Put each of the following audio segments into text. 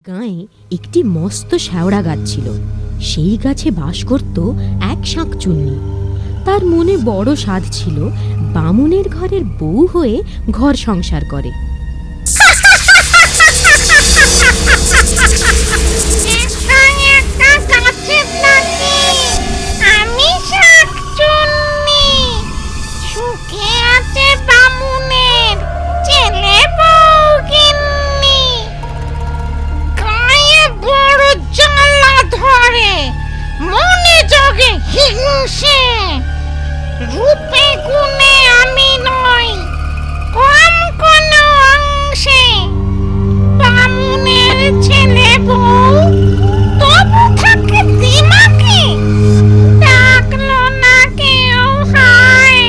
গাঁয়ে একটি মস্ত শ্যাওড়া গাছ ছিল। সেই গাছে বাস করত এক শাঁকচুন্নি। তার মনে বড় সাধ ছিল বামুনের ঘরের বউ হয়ে ঘর সংসার করে। রূপে গুণে আমি নই কম কোনো অংশে বামুনের ছেলে বউ, তবু থাকে দিমাকে ডাকলো না কেউ হায়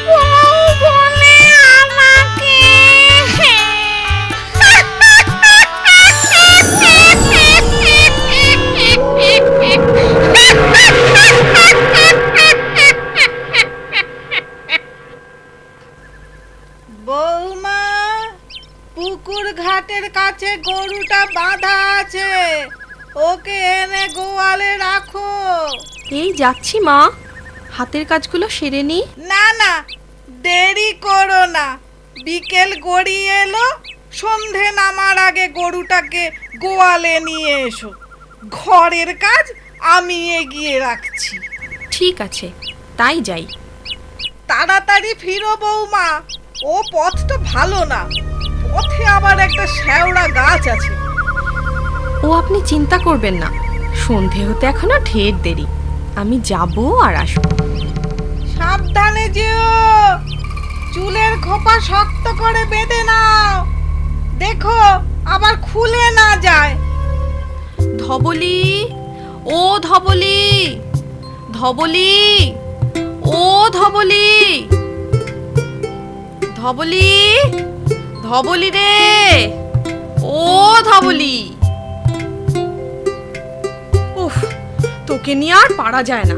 বউ বলে আমাকে। বৌমা, পুকুর ঘাটের কাছে গরুটা বাঁধা আছে, ওকে এনে গোয়ালে রাখো। এই যাচ্ছি মা, হাতের কাজগুলো সেরে নি। না না, দেরি করো না, বিকেল গড়িয়ে এলো, সন্ধে নামার আগে গরুটাকে গোয়ালে নিয়ে এসো। ঘরের কাজ আমি এগিয়ে রাখছি। ঠিক আছে, তাই যাই। তাড়াতাড়ি ফিরো বৌমা, ও পথটা ভালো না, পথে আবার একটা শ্যাওড়া গাছ আছে। ও আপনি চিন্তা করবেন না, সন্ধে হতে এখনো ঢের দেরি, আমি যাব আর আসবো। সাবধানে যেও, চুলের খোপা শক্ত করে বেঁধে নাও, দেখো আবার খুলে না যায়। ধবলি, ও ধবলি, ধবলি, ও ধবলি, ধবলি, ধবলি রে, ও ধবলি। উফ, তোকে নিয়ে আর পারা যায় না।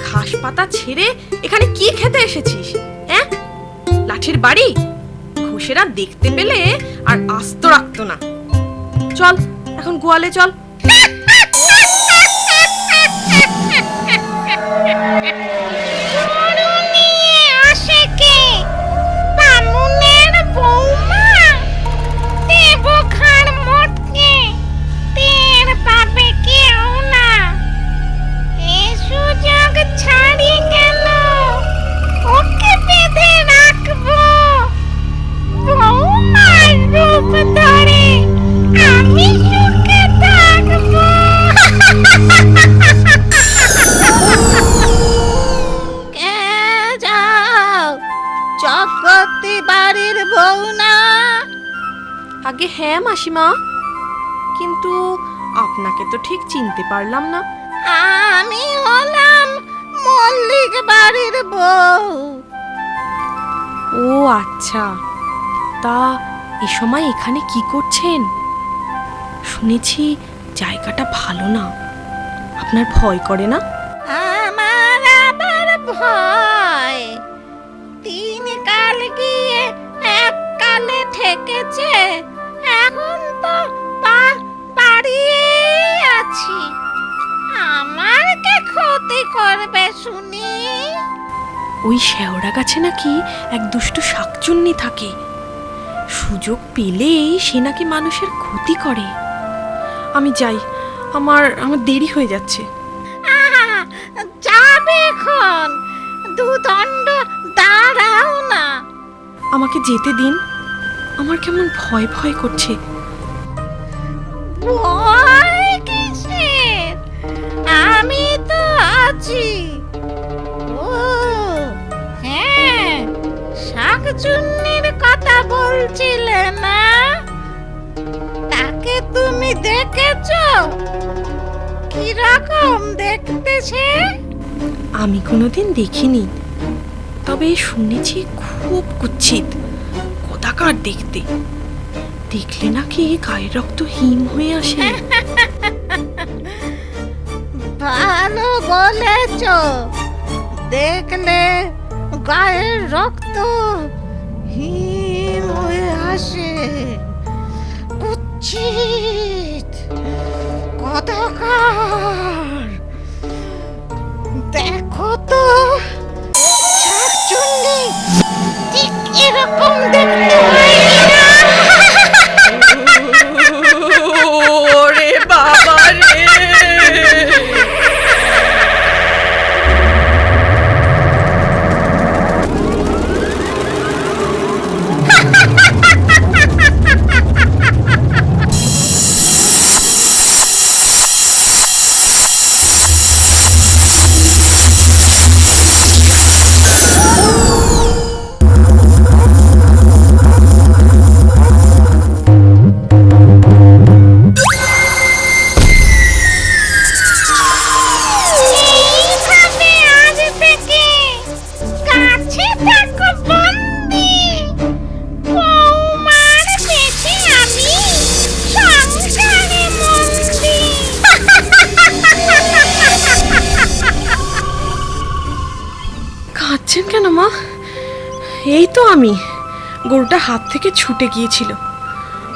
ঘাস পাতা ছেড়ে এখানে কি খেতে এসেছিস? হ্যাঁ, লাঠির বাড়ি? ঘোষেরা দেখতে পেলে আর আস্ত রাখতো না। চল এখন গোয়ালে চল। চক্রবর্তী বাড়ির বউ না? আগে হ্যাঁ মাসিমা, কিন্তু আপনাকে তো ঠিক চিনতে পারলাম না। আমি হলাম মল্লিক বাড়ির বউ। ও আচ্ছা, তা এ সময় এখানে কি করছেন? শুনেছি জায়গাটা ভালো না, আপনার ভয় করে না? আমার আবার ভয়? তিন কাল গিয়ে এক কালে ঠেকেছে, এখন তো বাড়িয়ে আছি। আমার কে ক্ষতি করবে শুনি? ওই শ্যাওড়া গাছে নাকি এক দুষ্ট শাকচুন্নি থাকে, সুযোগ পেলেই সে নাকি মানুষের ক্ষতি করে। আমি যাই, আমার দেরি হয়ে যাচ্ছে। যাবে এখন, দুদণ্ড দাঁড়াও না। আমাকে যেতে দিন, আমার কেমন ভয় ভয় করছে। ভয় কিসের? আমি তো আছি। ও হ্যাঁ, শাকচুন্নির কথা বলছিলে না? তাকে তুমি দেখেছো? কিরকম দেখতে সে? আমি কোনোদিন দেখিনি, তবে শুনেছি খুব কুৎসিত, কদাকার দেখতে, দেখলে নাকি গায়ের রক্ত হিম হয়ে আসে। ভালো বলেছ, দেখলে গায়ের রক্ত হিম হয়ে আসে। কুৎসিত মা? এই তো আমি। গরুটা হাত থেকে ছুটে গিয়েছিল,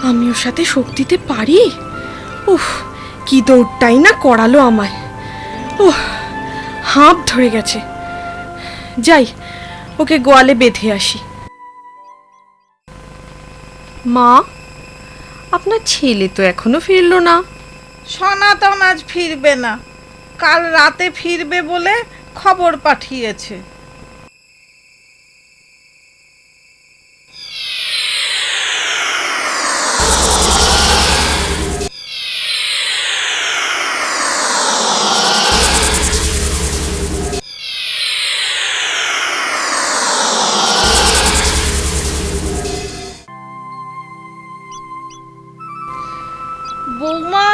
আমি ওর সাথে শক্তিতে পারি? উফ, কি দৌড়টাই না করালো আমায়। উহ, হাঁপ ধরে গেছে। যাই, ওকে গোয়ালে বেঁধে আসি। মা, আপনার ছেলে তো এখনো ফিরলো না। সনাতন আজ ফিরবে না, কাল রাতে ফিরবে বলে খবর পাঠিয়েছে। বৌমা,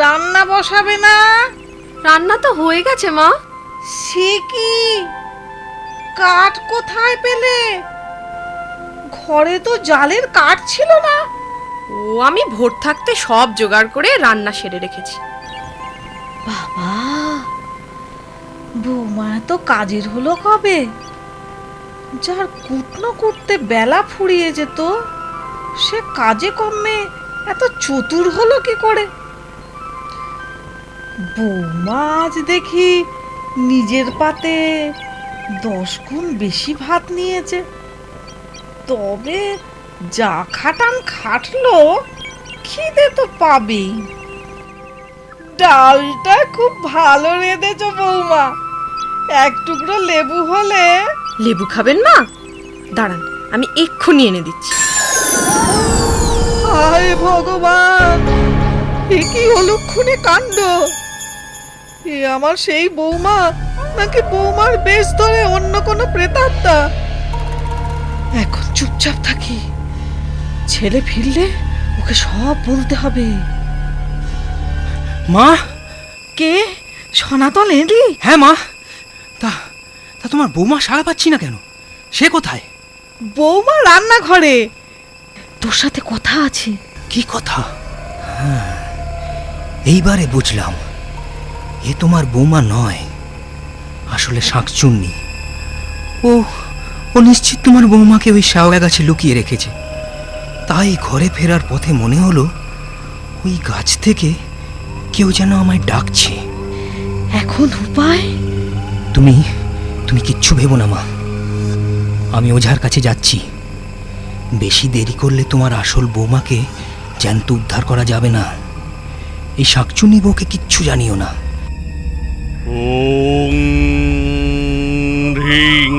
রান্না বসাবে না? রান্না তো হয়ে গেছে মা। সে কি, কাঠ কোথায় পেলে? ঘরে তো জালের কাঠ ছিল না। ও, আমি ভোর থাকতে সব জোগাড় করে রান্না সেরে রেখেছি। বাবা, বৌমা তো কাজের হলো কবে? যার কুটনো করতে বেলা ফুরিয়ে যেত, সে কাজে কমে এত চতুর হলো কি করে? বৌমা আজ দেখি নিজের পাতে 10 গুণ বেশি ভাত নিয়েছে। তবে যা খাটান খাটলো, খিদে তো পাবেই। ডালটা খুব ভালো রেঁধেছো বৌমা, এক টুকরো লেবু হলে। লেবু খাবেন মা? দাঁড়ান, আমি এক্ষুনি এনে দিচ্ছি। হায় ভগবান, এ কি অলক্ষণে কাণ্ড! এ আমার সেই বৌমা, নাকি বৌমার বেশ ধরে অন্য কোনো প্রেতাত্মা? এখন চুপচাপ থাকি, ছেলে ফিরলে ওকে সব বলতে হবে। মা, কে? সনাতন এলি? হ্যাঁ মা। তা তা তোমার বৌমা সাড়া পাচ্ছি না কেন? সে কোথায়? বৌমা রান্নাঘরে, তোর সাথে কথা আছে। কি কথা? হ্যাঁ, এইবারে বুঝলাম, এ তোমার বৌমা নয়, আসলে শাঁকচুন্নি। ও ও নিশ্চিত তোমার বৌমাকে ওই শ্যাওড়া গাছে লুকিয়ে রেখেছে। তাই ঘরে ফেরার পথে মনে হলো ওই গাছ থেকে কেউ যেন আমায় ডাকছে। এখন উপায়? তুমি তুমি কিচ্ছু ভেবো না মা, আমি ওঝার কাছে যাচ্ছি। বেশি দেরি করলে তোমার আসল বৌমাকে জ্যান্ত উদ্ধার করা যাবে না। এই শাকচুন্নি বউকে কিচ্ছু জানিও না। ওং হ্রিং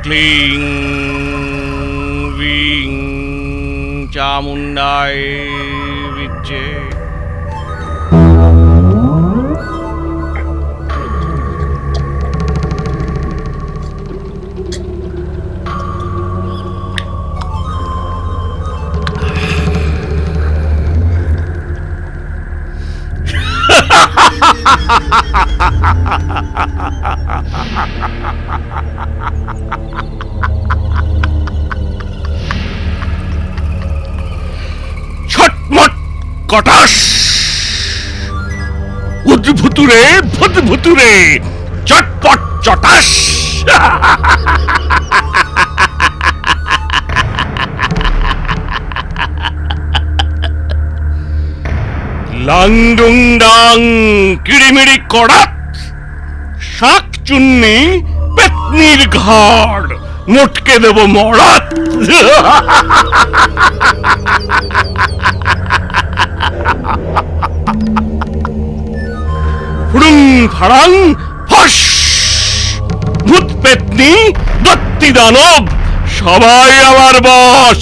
ক্লিং বিং চামুণ্ডায় বিদ্যে। ছটমট কটাস, উদ্ভুতুরে ভুতভুতুরে, চটপট চটাস। লাং ডুং ডাং কিড়িমিড়ি কড়াত, শাকচুন্নি পেতনির ঘাড় মোটকে দেব মরাত। ফুড়ুং ফাড়াং ফস, ভূত পেতনি দত্তি দানব সবাই আমার বশ।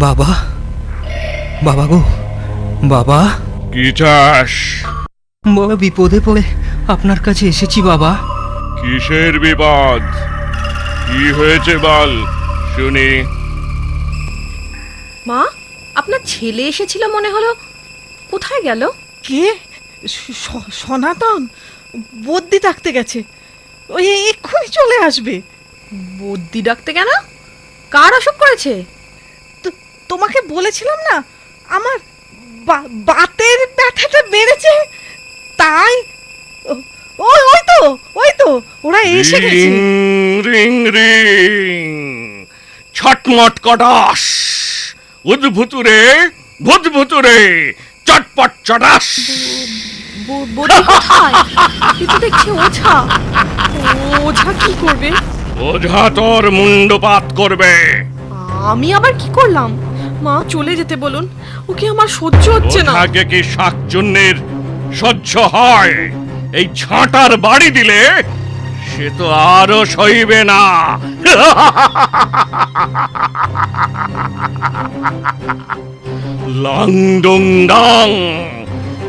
বাবা, বাবা গো, বাবা। কি চাস? বাবা, বিপদে পড়ে আপনার কাছে এসেছি বাবা। কিসের বিপদ? কি হয়েছে বল শুনি। মা, আপনার ছেলে এসেছিল মনে হলো, কোথায় গেল? কে? সনাতন বদ্যি ডাকতে গেছে, ওই এক্ষুনি চলে আসবে। বদ্যি ডাকতে কেন? কার অসুখ করেছে? তোমাকে বলেছিলাম না আমার বাতের ব্যথাটা বেড়েছে, তাই ওই তো ওরা এসে গেছে। রিং রিং রিং ছটমট কটাস উদ্ভুতুরে ভূতভুতুরে চটপট চটাস। বৌদি কোথায়? এ তো দেখছি ওঝা। ওঝা কি করবে? ওঝা তোর মুন্ডপাত করবে। আমি আবার কি করলাম? মা চলে যেতে বলুন, ওকে আমার সহ্য হচ্ছে না। ওঝাকে কি শাকচুন্নির সহ্য হয়? এই ঝাঁটার বাড়ি দিলে সে তো আরো সইবে না। লাং ডং ডাং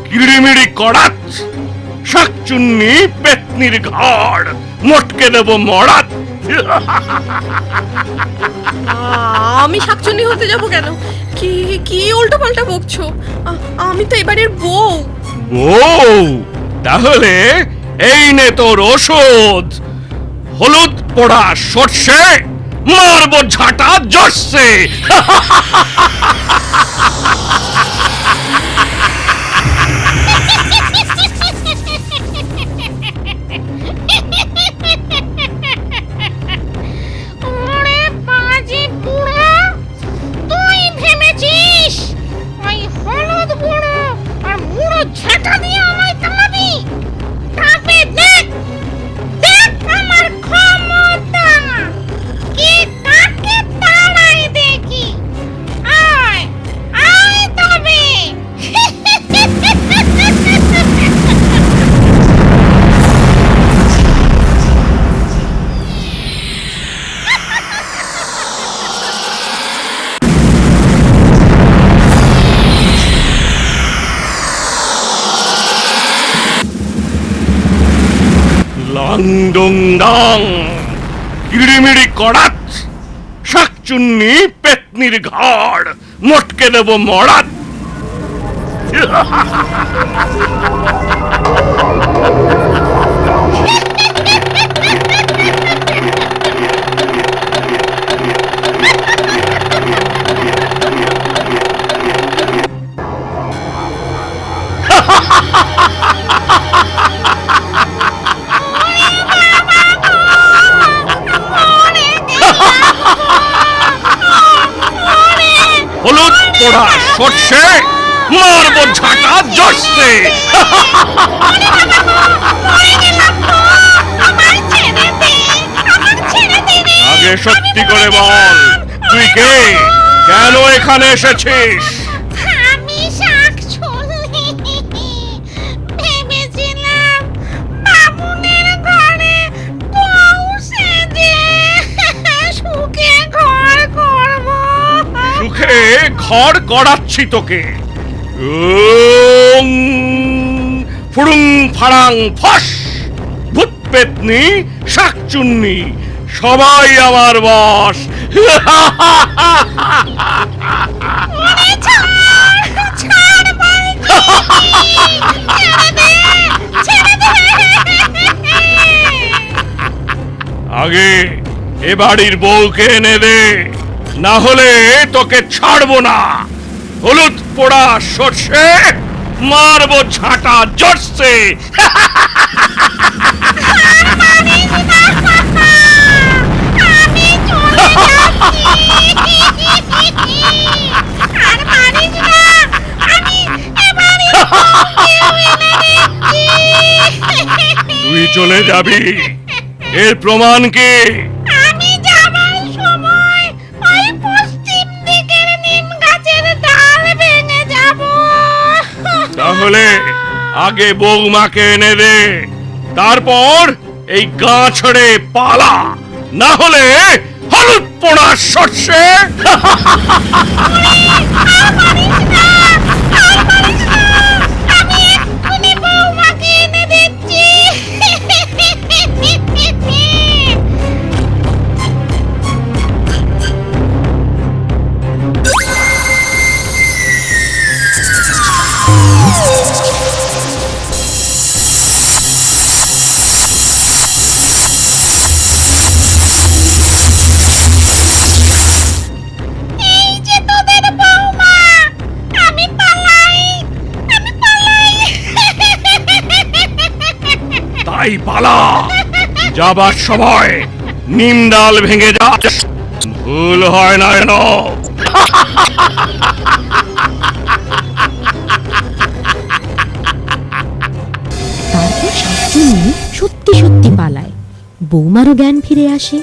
কিড়িমিড়ি কড়াত শাকচুন্নি পেতনির ঘাড় মটকে দেব মরাত। আমি শাকচুন্নি হতে যাব কেন? কি কি উল্টো পাল্টা বকছো? আমি তো এবারের বউ। বউ? তাহলে এই নে তোর ওষুধ। হলুদ পোড়া সর্ষে মারবো ঝাঁটা জর্ষে। ওরে বাজে বুড়ো, তুই ভেবেছিস ওই হলুদ বুড়ো আর মুড়ো ঝাঁটা দিয়ে আমায় তাড়াবি? তবে দেখ দেখ আমার ক্ষমতা, কে কাকে তাড়াই দেখি। আয় আয় তবে। লাং ডং ডাং কিড়িমিড়ি কড়াত শাকচুন্নি পেতনির ঘাড় মটকে দেব মরাত। হলুদ পোড়া সর্ষে মারবো ঝাঁটা জর্ষে। আগে সত্যি করে বল, তুই কে? কেন এখানে এসেছিস? আমি শাকচুন্নি। ভেবেছিলাম বামুনের ঘরে বউ সেজে সুখে ঘর করব। সুখে ঘর করাচ্ছি তোকে। ওং ফুড়ুং ফাড়াং ফস ভূত পেতনি শাকচুন্নি সবাই আমার বস। ওরে ছাড়, ছাড় বলছি। ছেড়ে দে, ছেড়ে দে। আগে এ বাড়ির বউকে এনে দে, না হলে তোকে ছাড়বো না। হলুদ পোড়া সর্ষে মারবো ঝাঁটা জর্ষে। আমি চলে যাচ্ছি। আর মারিস না, আমি এবারে বউকেও এনে দিচ্ছি। তুই চলে যাবি, এর প্রমাণ কি? আমি যাবার সময় ওই পশ্চিম দিকের নিম গাছের ডাল ভেঙে যাব। তাহলে আগে বৌমাকে এনে দে, তারপর এই গা ছেড়ে পালা, না হলে হলুদ পোড়া সর্ষে। আমি এক্ষুনি বৌমাকে এনে দিচ্ছি। এই যে তোদের তাই পালা, যাবার সময় নিম ডাল ভেঙে যাস, ভুল হয় না যেন। তারপর শাকচুন্নি সত্যি সত্যি পালায়। বৌমারও জ্ঞান ফিরে আসে।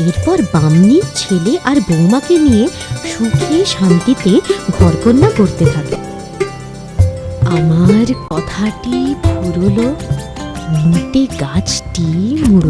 এরপর বামনি ছেলে আর বৌমাকে নিয়ে সুখে শান্তিতে ঘরকন্যা করতে থাকে। আমার কথাটি ফুরলো, মিন্টে গাছটি মুড়ো।